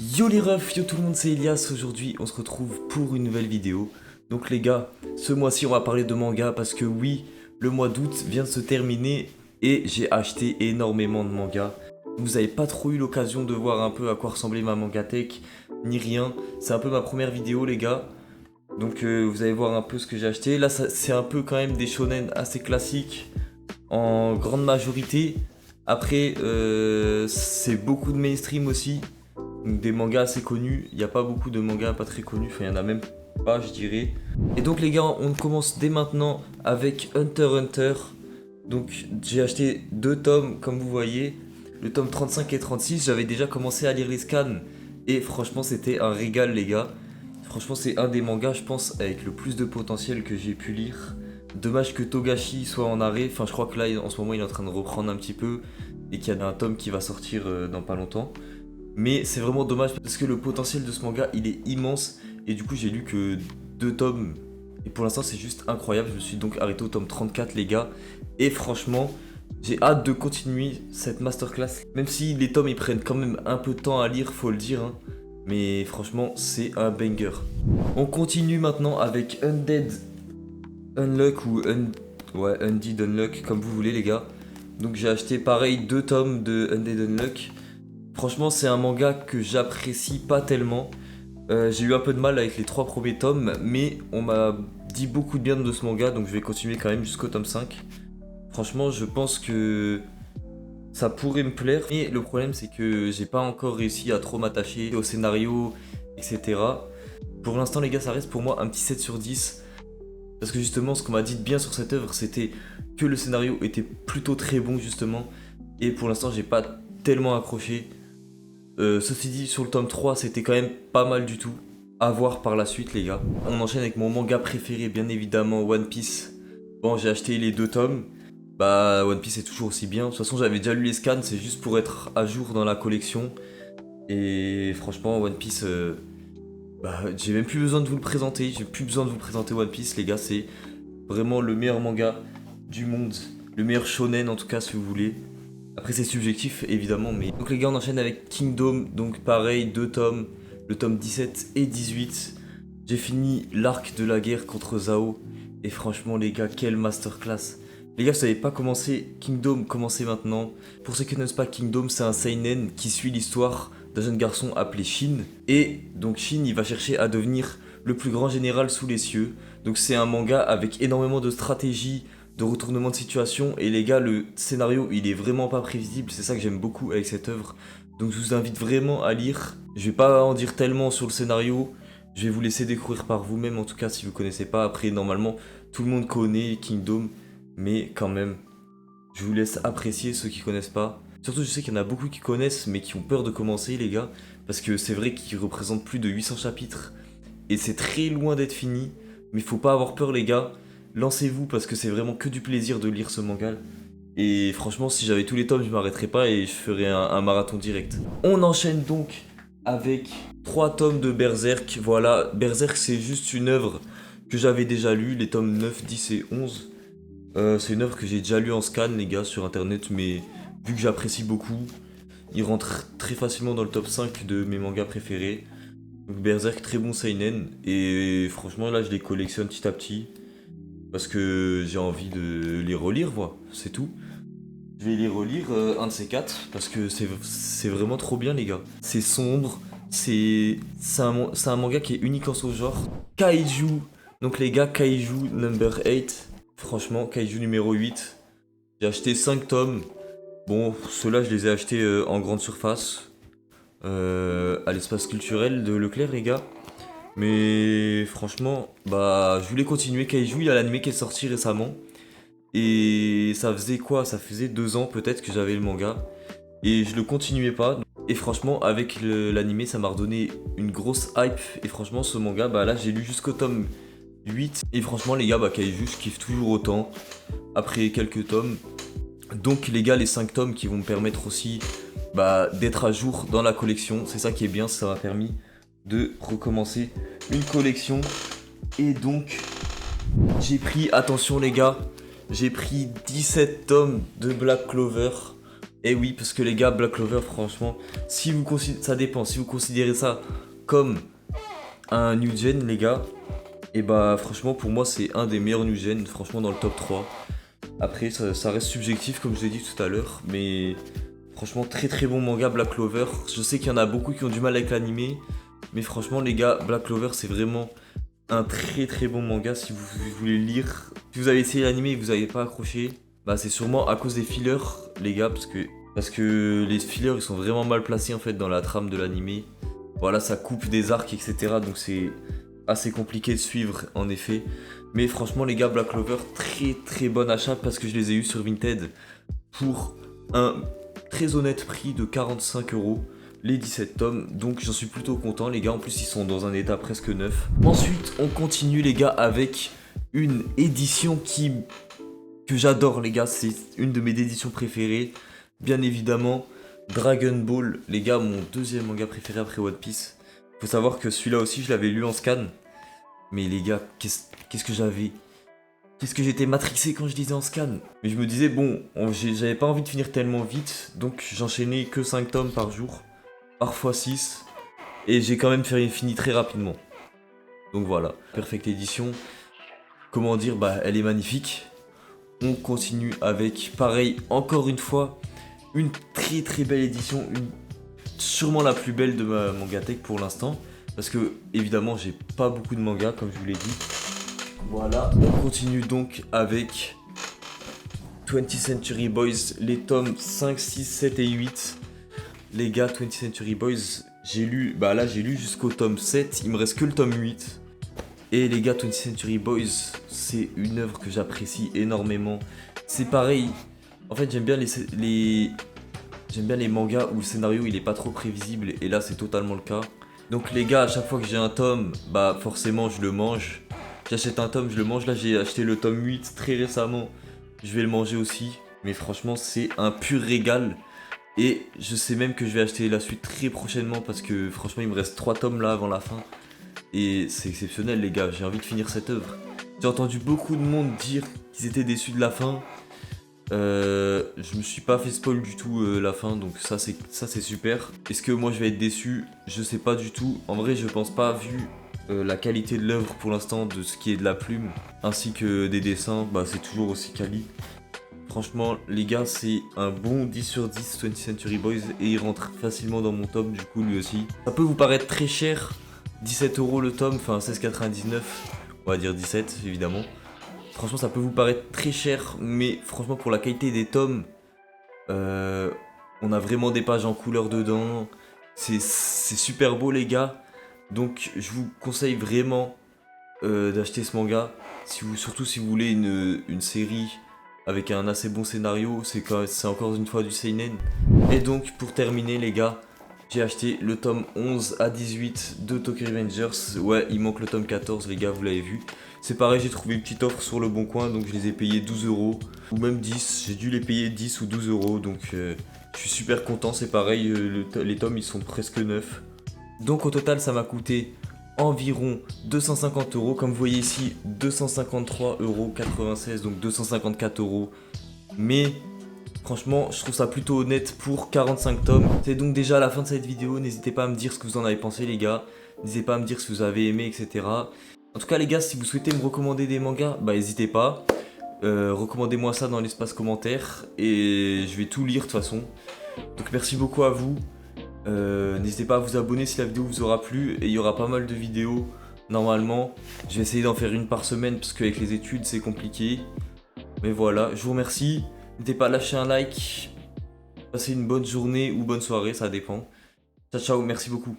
Yo les refs, yo tout le monde, c'est Elias. Aujourd'hui on se retrouve pour une nouvelle vidéo. Donc les gars, ce mois-ci on va parler de manga parce que oui, le mois d'août vient de se terminer et j'ai acheté énormément de mangas. Vous avez pas trop eu l'occasion de voir un peu à quoi ressemblait ma mangatech, ni rien. C'est un peu ma première vidéo les gars. Donc vous allez voir un peu ce que j'ai acheté. Là c'est un peu quand même des shonen assez classiques en grande majorité. Après c'est beaucoup de mainstream aussi. Donc des mangas assez connus, il n'y a pas beaucoup de mangas pas très connus, enfin il y en a même pas je dirais. Et donc les gars, on commence dès maintenant avec Hunter x Hunter. Donc j'ai acheté deux tomes comme vous voyez, le tome 35 et 36, j'avais déjà commencé à lire les scans et franchement c'était un régal les gars. Franchement c'est un des mangas je pense avec le plus de potentiel que j'ai pu lire. Dommage que Togashi soit en arrêt, enfin je crois que là en ce moment il est en train de reprendre un petit peu et qu'il y a un tome qui va sortir dans pas longtemps. Mais c'est vraiment dommage parce que le potentiel de ce manga il est immense et du coup j'ai lu que deux tomes et pour l'instant c'est juste incroyable. Je me suis donc arrêté au tome 34 les gars et franchement j'ai hâte de continuer cette masterclass. Même si les tomes ils prennent quand même un peu de temps à lire, faut le dire hein. Mais franchement c'est un banger. On continue maintenant avec Undead Unluck ou Undead Unluck comme vous voulez les gars. Donc j'ai acheté pareil deux tomes de Undead Unluck. Franchement, c'est un manga que j'apprécie pas tellement. J'ai eu un peu de mal avec les trois premiers tomes, mais on m'a dit beaucoup de bien de ce manga, donc je vais continuer quand même jusqu'au tome 5. Franchement, je pense que ça pourrait me plaire, mais le problème c'est que j'ai pas encore réussi à trop m'attacher au scénario, etc. Pour l'instant, les gars, ça reste pour moi un petit 7 sur 10. Parce que justement, ce qu'on m'a dit de bien sur cette œuvre, c'était que le scénario était plutôt très bon, justement. Et pour l'instant, j'ai pas tellement accroché. Ceci dit, sur le tome 3, c'était quand même pas mal du tout. À voir par la suite, les gars. On enchaîne avec mon manga préféré, bien évidemment, One Piece. Bon, j'ai acheté les deux tomes. Bah, One Piece est toujours aussi bien. De toute façon, j'avais déjà lu les scans, c'est juste pour être à jour dans la collection. Et franchement, One Piece, bah, j'ai même plus besoin de vous le présenter. J'ai plus besoin de vous présenter One Piece, les gars. C'est vraiment le meilleur manga du monde. Le meilleur shonen, en tout cas, si vous voulez. Après c'est subjectif évidemment mais... Donc les gars on enchaîne avec Kingdom, donc pareil, deux tomes, le tome 17 et 18. J'ai fini l'arc de la guerre contre Zao et franchement les gars quelle masterclass. Les gars vous savez pas commencer Kingdom, commencez maintenant. Pour ceux qui ne connaissent pas Kingdom, c'est un seinen qui suit l'histoire d'un jeune garçon appelé Shin. Et donc Shin il va chercher à devenir le plus grand général sous les cieux. Donc c'est un manga avec énormément de stratégie, de retournement de situation et les gars le scénario il est vraiment pas prévisible, c'est ça que j'aime beaucoup avec cette œuvre, donc je vous invite vraiment à lire. Je vais pas en dire tellement sur le scénario, je vais vous laisser découvrir par vous-même en tout cas si vous connaissez pas. Après normalement tout le monde connaît Kingdom mais quand même je vous laisse apprécier ceux qui connaissent pas. Surtout je sais qu'il y en a beaucoup qui connaissent mais qui ont peur de commencer les gars, parce que c'est vrai qu'il représente plus de 800 chapitres et c'est très loin d'être fini, mais faut pas avoir peur les gars. Lancez-vous parce que c'est vraiment que du plaisir de lire ce manga. Et franchement, si j'avais tous les tomes, je m'arrêterais pas et je ferais un marathon direct. On enchaîne donc avec 3 tomes de Berserk. Voilà, Berserk c'est juste une œuvre que j'avais déjà lue, les tomes 9, 10 et 11. C'est une œuvre que j'ai déjà lue en scan les gars sur internet, mais vu que j'apprécie beaucoup, il rentre très facilement dans le top 5 de mes mangas préférés. Donc Berserk, très bon seinen, et franchement là je les collectionne petit à petit. Parce que j'ai envie de les relire, voilà, c'est tout. Je vais les relire, un de ces quatre, parce que c'est vraiment trop bien, les gars. C'est sombre, c'est un manga qui est unique en son genre. Kaiju, donc les gars, Kaiju number 8. Franchement, Kaiju numéro 8. J'ai acheté 5 tomes. Bon, ceux-là, je les ai achetés en grande surface. À l'espace culturel de Leclerc, les gars. Mais franchement, bah je voulais continuer Kaiju, il y a l'anime qui est sorti récemment. Et ça faisait quoi? Ça faisait 2 ans peut-être que j'avais le manga. Et je le continuais pas. Et franchement, avec l'anime, ça m'a redonné une grosse hype. Et franchement, ce manga, bah là j'ai lu jusqu'au tome 8. Et franchement, les gars, bah Kaiju, je kiffe toujours autant. Après quelques tomes. Donc les gars, les 5 tomes qui vont me permettre aussi bah, d'être à jour dans la collection. C'est ça qui est bien, ça m'a permis de recommencer une collection. Et donc j'ai pris, attention les gars, j'ai pris 17 tomes de Black Clover. Et oui, parce que les gars, Black Clover, franchement, si vous ça dépend, si vous considérez ça comme un new gen, les gars, et bah franchement pour moi c'est un des meilleurs new gen, franchement dans le top 3. Après ça reste subjectif comme je l'ai dit tout à l'heure, mais franchement très très bon manga Black Clover. Je sais qu'il y en a beaucoup qui ont du mal avec l'animé, mais franchement les gars, Black Clover c'est vraiment un très très bon manga si vous voulez le lire. Si vous avez essayé l'animé et que vous n'avez pas accroché, bah c'est sûrement à cause des fillers les gars, parce que les fillers ils sont vraiment mal placés en fait dans la trame de l'animé. Voilà, ça coupe des arcs etc, donc c'est assez compliqué de suivre en effet. Mais franchement les gars, Black Clover, très très bon achat parce que je les ai eu sur Vinted pour un très honnête prix de 45 € les 17 tomes, donc j'en suis plutôt content les gars, en plus ils sont dans un état presque neuf. Ensuite on continue les gars avec une édition que j'adore les gars, c'est une de mes éditions préférées, bien évidemment Dragon Ball, les gars, mon deuxième manga préféré après One Piece. Faut savoir que celui-là aussi je l'avais lu en scan, mais les gars, qu'est-ce que j'étais matrixé quand je lisais en scan. Mais je me disais bon, j'avais pas envie de finir tellement vite, donc j'enchaînais que 5 tomes par jour, parfois 6, et j'ai quand même fini très rapidement. Donc voilà, Perfect Edition, comment dire, bah elle est magnifique. On continue avec, pareil, encore une fois, une très très belle édition, sûrement la plus belle de ma mangatech pour l'instant, parce que évidemment j'ai pas beaucoup de mangas comme je vous l'ai dit. Voilà, on continue donc avec 20th Century Boys, les tomes 5, 6, 7 et 8. Les gars, 20th Century Boys, j'ai lu jusqu'au tome 7, il me reste que le tome 8. Et les gars, 20th Century Boys, c'est une œuvre que j'apprécie énormément. C'est pareil, en fait j'aime bien les mangas où le scénario il est pas trop prévisible, et là c'est totalement le cas. Donc les gars, à chaque fois que j'ai un tome, bah forcément je le mange. J'achète un tome, je le mange. Là j'ai acheté le tome 8 très récemment, je vais le manger aussi. Mais franchement c'est un pur régal. Et je sais même que je vais acheter la suite très prochainement, parce que franchement il me reste 3 tomes là avant la fin. Et c'est exceptionnel les gars, j'ai envie de finir cette œuvre. J'ai entendu beaucoup de monde dire qu'ils étaient déçus de la fin. Je me suis pas fait spoil du tout la fin, donc ça c'est super. Est-ce que moi je vais être déçu? Je sais pas du tout. En vrai je pense pas, vu la qualité de l'œuvre pour l'instant, de ce qui est de la plume ainsi que des dessins, bah c'est toujours aussi quali. Franchement les gars, c'est un bon 10 sur 10 20th Century Boys, et il rentre facilement dans mon top du coup lui aussi. Ça peut vous paraître très cher, 17 € le tome, enfin 16,99, on va dire 17 évidemment. Franchement ça peut vous paraître très cher, mais franchement pour la qualité des tomes, on a vraiment des pages en couleur dedans, c'est super beau les gars. Donc je vous conseille vraiment d'acheter ce manga, surtout si vous voulez une série avec un assez bon scénario, c'est encore une fois du seinen. Et donc pour terminer les gars, j'ai acheté le tome 11 à 18 de Tokyo Revengers. Ouais, il manque le tome 14 les gars, vous l'avez vu. C'est pareil, j'ai trouvé une petite offre sur le bon coin, donc je les ai payés 12 € ou même 10, j'ai dû les payer 10 ou 12 €, donc je suis super content. C'est pareil, les tomes ils sont presque neufs. Donc au total ça m'a coûté environ 250 €, comme vous voyez ici 253,96 €, donc 254 €. Mais franchement je trouve ça plutôt honnête pour 45 tomes. C'est donc déjà la fin de cette vidéo, n'hésitez pas à me dire ce que vous en avez pensé les gars. N'hésitez pas à me dire si vous avez aimé, etc. En tout cas les gars, si vous souhaitez me recommander des mangas, bah n'hésitez pas. Recommandez-moi ça dans l'espace commentaire et je vais tout lire de toute façon. Donc merci beaucoup à vous. N'hésitez pas à vous abonner si la vidéo vous aura plu, et il y aura pas mal de vidéos normalement. Je vais essayer d'en faire une par semaine parce qu'avec les études c'est compliqué. Mais voilà, je vous remercie. N'hésitez pas à lâcher un like. Passez une bonne journée ou bonne soirée, ça dépend. Ciao ciao, merci beaucoup.